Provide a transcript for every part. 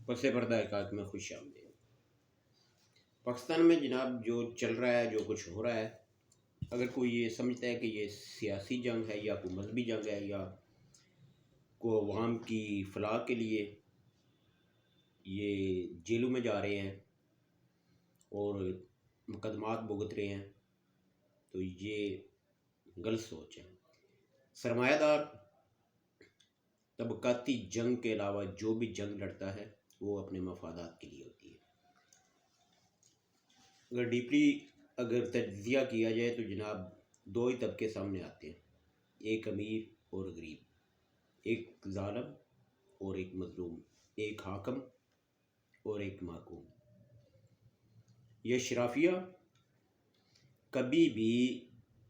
پس پردہ حقائق میں خوش آمدید۔ پاکستان میں جناب جو چل رہا ہے، جو کچھ ہو رہا ہے، اگر کوئی یہ سمجھتا ہے کہ یہ سیاسی جنگ ہے یا کوئی مذہبی جنگ ہے یا کوئی عوام کی فلاح کے لیے یہ جیلوں میں جا رہے ہیں اور مقدمات بھگت رہے ہیں، تو یہ غلط سوچ ہے۔ سرمایہ دار طبقاتی جنگ کے علاوہ جو بھی جنگ لڑتا ہے وہ اپنے مفادات کے لیے ہوتی ہے۔ اگر تجزیہ کیا جائے تو جناب دو ہی طبقے سامنے آتے ہیں، ایک امیر اور غریب، ایک ظالم اور ایک مظلوم، ایک حاکم اور ایک محکوم۔ یہ اشرافیہ کبھی بھی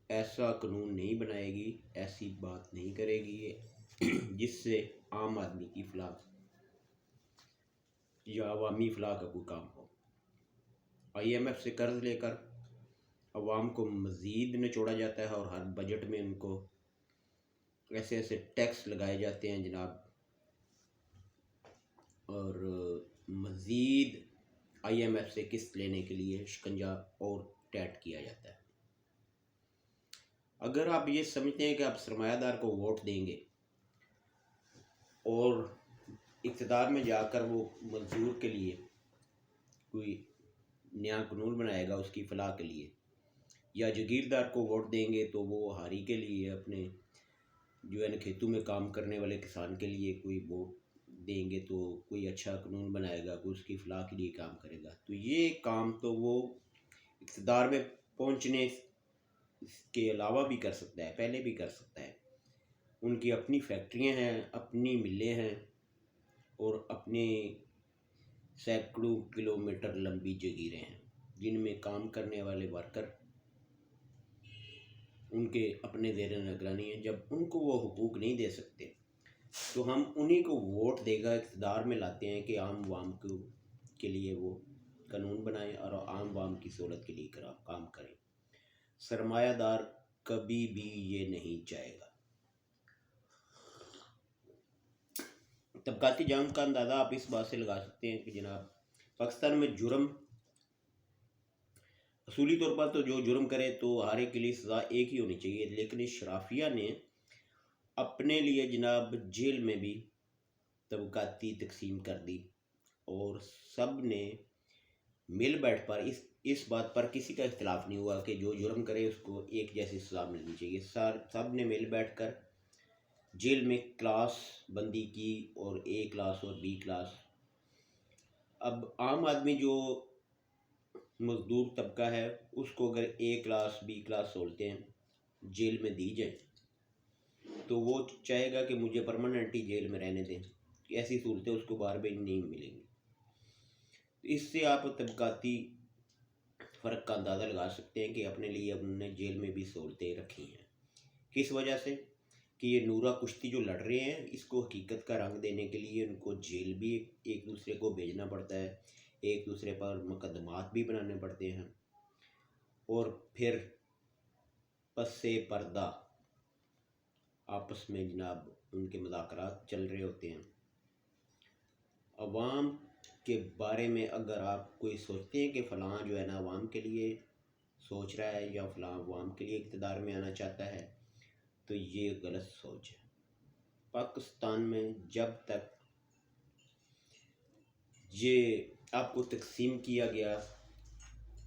ایسا قانون نہیں بنائے گی، ایسی بات نہیں کرے گی جس سے عام آدمی کی فلاح یا عوامی فلاح کا کوئی کام ہو۔ IMF سے قرض لے کر عوام کو مزید نچوڑا جاتا ہے اور ہر بجٹ میں ان کو ایسے ایسے ٹیکس لگائے جاتے ہیں جناب، اور مزید IMF سے قسط لینے کے لیے شکنجہ اور ٹیٹ کیا جاتا ہے۔ اگر آپ یہ سمجھتے ہیں کہ آپ سرمایہ دار کو ووٹ دیں گے اور اقتدار میں جا کر وہ مزدور کے لیے کوئی نیا قانون بنائے گا اس کی فلاح کے لیے، یا جاگیردار کو ووٹ دیں گے تو وہ ہاری کے لیے اپنے جو ہے نا کھیتوں میں کام کرنے والے کسان کے لیے کوئی ووٹ دیں گے تو کوئی اچھا قانون بنائے گا، کوئی اس کی فلاح کے لیے کام کرے گا، تو یہ کام تو وہ اقتدار میں پہنچنے کے علاوہ بھی کر سکتا ہے، پہلے بھی کر سکتا ہے۔ ان کی اپنی فیکٹریاں ہیں، اپنی ملیں ہیں اور اپنے سینکڑوں کلومیٹر لمبی جگیریں ہیں جن میں کام کرنے والے ورکر ان کے اپنے زیر نگرانی ہیں۔ جب ان کو وہ حقوق نہیں دے سکتے تو ہم انہی کو ووٹ دے گا اقتدار میں لاتے ہیں کہ عام عوام کے لیے وہ قانون بنائیں اور عام عوام کی سہولت کے لیے کام کریں۔ سرمایہ دار کبھی بھی یہ نہیں چاہے گا۔ طبقاتی جنگ کا اندازہ آپ اس بات سے لگا سکتے ہیں کہ جناب پاکستان میں جرم اصولی طور پر تو جو جرم کرے تو ہر ایک کے لیے سزا ایک ہی ہونی چاہیے، لیکن اشرافیہ نے اپنے لیے جناب جیل میں بھی طبقاتی تقسیم کر دی اور سب نے مل بیٹھ پر اس بات پر کسی کا اختلاف نہیں ہوا کہ جو جرم کرے اس کو ایک جیسی سزا ملنی چاہیے۔ سب نے مل بیٹھ کر جیل میں کلاس بندی کی، اور A کلاس اور B کلاس۔ اب عام آدمی جو مزدور طبقہ ہے اس کو اگر A کلاس B کلاس سہولتیں جیل میں دی جائیں تو وہ چاہے گا کہ مجھے پرماننٹلی جیل میں رہنے دیں، ایسی سہولتیں اس کو بار بار نہیں ملیں گی۔ اس سے آپ طبقاتی فرق کا اندازہ لگا سکتے ہیں کہ اپنے لیے انہوں نے جیل میں بھی سہولتیں رکھی ہیں۔ کس وجہ سے؟ کہ یہ نورہ کشتی جو لڑ رہے ہیں اس کو حقیقت کا رنگ دینے کے لیے ان کو جیل بھی ایک دوسرے کو بھیجنا پڑتا ہے، ایک دوسرے پر مقدمات بھی بنانے پڑتے ہیں، اور پھر پس پردہ آپس میں جناب ان کے مذاکرات چل رہے ہوتے ہیں۔ عوام کے بارے میں اگر آپ کوئی سوچتے ہیں کہ فلاں جو ہے نا عوام کے لیے سوچ رہا ہے یا فلاں عوام کے لیے اقتدار میں آنا چاہتا ہے تو یہ غلط سوچ ہے۔ پاکستان میں جب تک یہ آپ کو تقسیم کیا گیا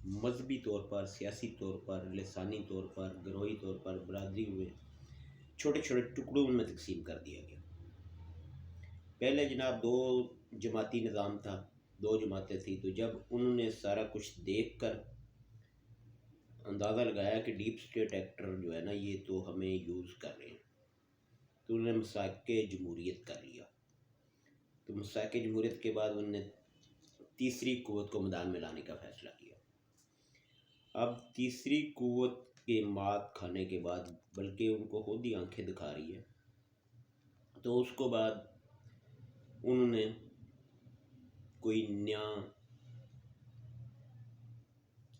مذہبی طور پر، سیاسی طور پر، لسانی طور پر، گروہی طور پر، برادری ہوئے چھوٹے چھوٹے ٹکڑوں میں تقسیم کر دیا گیا۔ پہلے جناب دو جماعتی نظام تھا، دو جماعتیں تھیں، تو جب انہوں نے سارا کچھ دیکھ کر اندازہ لگایا کہ ڈیپ اسٹیٹ ایکٹر جو ہے نا یہ تو ہمیں یوز کر رہے ہیں، تو انہوں نے مساق جمہوریت کر لیا۔ تو مساق جمہوریت کے بعد انہوں نے تیسری قوت کو میدان میں لانے کا فیصلہ کیا۔ اب تیسری قوت کے مات کھانے کے بعد، بلکہ ان کو خود ہی آنکھیں دکھا رہی ہے، تو اس کو بعد انہوں نے کوئی نیا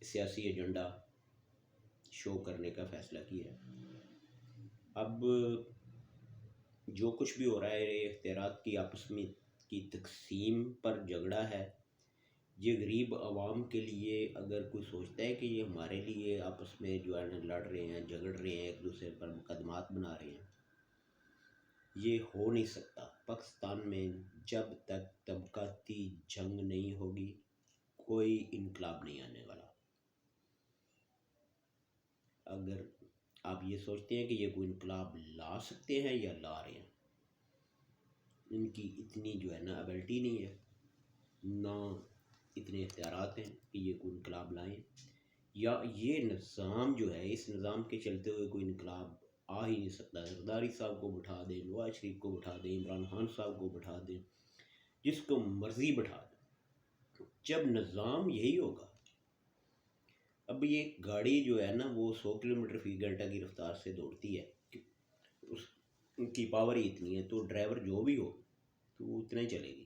سیاسی ایجنڈا شو کرنے کا فیصلہ کیا ہے۔ اب جو کچھ بھی ہو رہا ہے اختیارات کی آپس میں کی تقسیم پر جھگڑا ہے۔ یہ غریب عوام کے لیے اگر کوئی سوچتا ہے کہ یہ ہمارے لیے آپس میں جو ہے نا لڑ رہے ہیں، جھگڑ رہے ہیں، ایک دوسرے پر مقدمات بنا رہے ہیں، یہ ہو نہیں سکتا۔ پاکستان میں جب تک طبقاتی جنگ نہیں ہوگی کوئی انقلاب نہیں آنے والا۔ اگر آپ یہ سوچتے ہیں کہ یہ کوئی انقلاب لا سکتے ہیں یا لا رہے ہیں، ان کی اتنی جو ہے نا ایبلٹی نہیں ہے، نہ اتنے اختیارات ہیں کہ یہ کوئی انقلاب لائیں، یا یہ نظام جو ہے اس نظام کے چلتے ہوئے کوئی انقلاب آ ہی نہیں سکتا۔ زرداری صاحب کو بٹھا دیں، نواز شریف کو بٹھا دیں، عمران خان صاحب کو بٹھا دیں، جس کو مرضی بٹھا دیں، جب نظام یہی ہوگا۔ اب یہ گاڑی جو ہے نا وہ 100 کلومیٹر فی گھنٹہ کی رفتار سے دوڑتی ہے، ان کی پاور ہی اتنی ہے، تو ڈرائیور جو بھی ہو تو وہ اتنا ہی چلے گی۔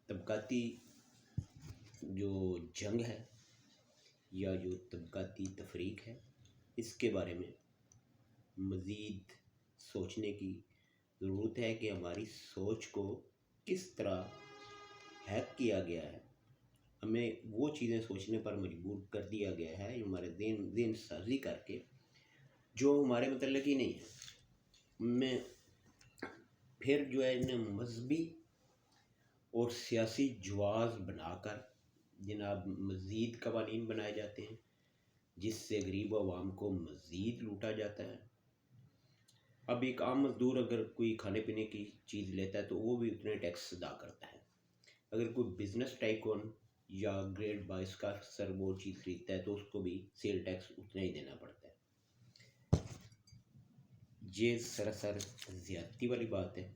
طبقاتی جو جنگ ہے یا جو طبقاتی تفریق ہے، اس کے بارے میں مزید سوچنے کی ضرورت ہے کہ ہماری سوچ کو کس طرح ہیک کیا گیا ہے، ہمیں وہ چیزیں سوچنے پر مجبور کر دیا گیا ہے ہمارے ذہن سازی کر کے جو ہمارے متعلق ہی نہیں ہے۔ میں پھر جو ہے انہیں مذہبی اور سیاسی جواز بنا کر جناب مزید قوانین بنائے جاتے ہیں، جس سے غریب عوام کو مزید لوٹا جاتا ہے۔ اب ایک عام مزدور اگر کوئی کھانے پینے کی چیز لیتا ہے تو وہ بھی اتنے ٹیکس ادا کرتا ہے۔ اگر کوئی بزنس ٹائکون یا گریڈ 22 کا افسر وہ چیز خریدتا ہے تو اس کو بھی سیل ٹیکس اتنا ہی دینا پڑتا ہے۔ یہ سراسر زیادتی والی بات ہے۔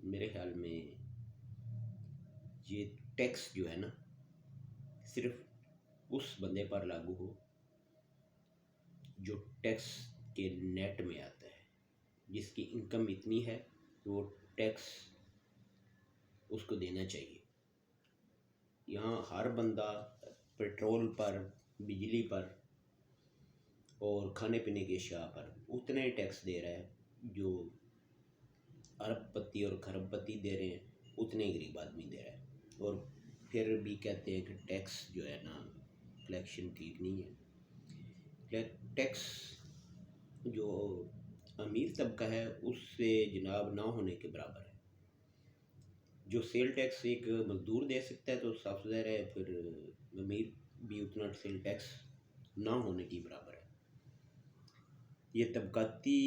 میرے خیال میں یہ ٹیکس جو ہے نا صرف اس بندے پر لاگو ہو جو ٹیکس کے نیٹ میں آتا ہے، جس کی انکم اتنی ہے وہ ٹیکس اس کو دینا چاہیے۔ یہاں ہر بندہ پیٹرول پر، بجلی پر اور کھانے پینے کی اشیاء پر اتنے ٹیکس دے رہا ہے جو ارب پتی اور کھرب پتی دے رہے ہیں، اتنے ہی غریب آدمی دے رہا ہے۔ اور پھر بھی کہتے ہیں کہ ٹیکس جو ہے نا کلیکشن ٹھیک نہیں ہے۔ ٹیکس جو امیر طبقہ ہے اس سے جناب نہ ہونے کے برابر ہے۔ جو سیل ٹیکس ایک مزدور دے سکتا ہے تو صاف ظاہر ہے پھر امیر بھی اتنا سیل ٹیکس نہ ہونے کی برابر ہے۔ یہ طبقاتی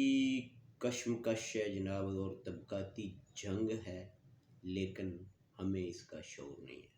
کشمکش ہے جناب اور طبقاتی جنگ ہے، لیکن ہمیں اس کا شعور نہیں ہے۔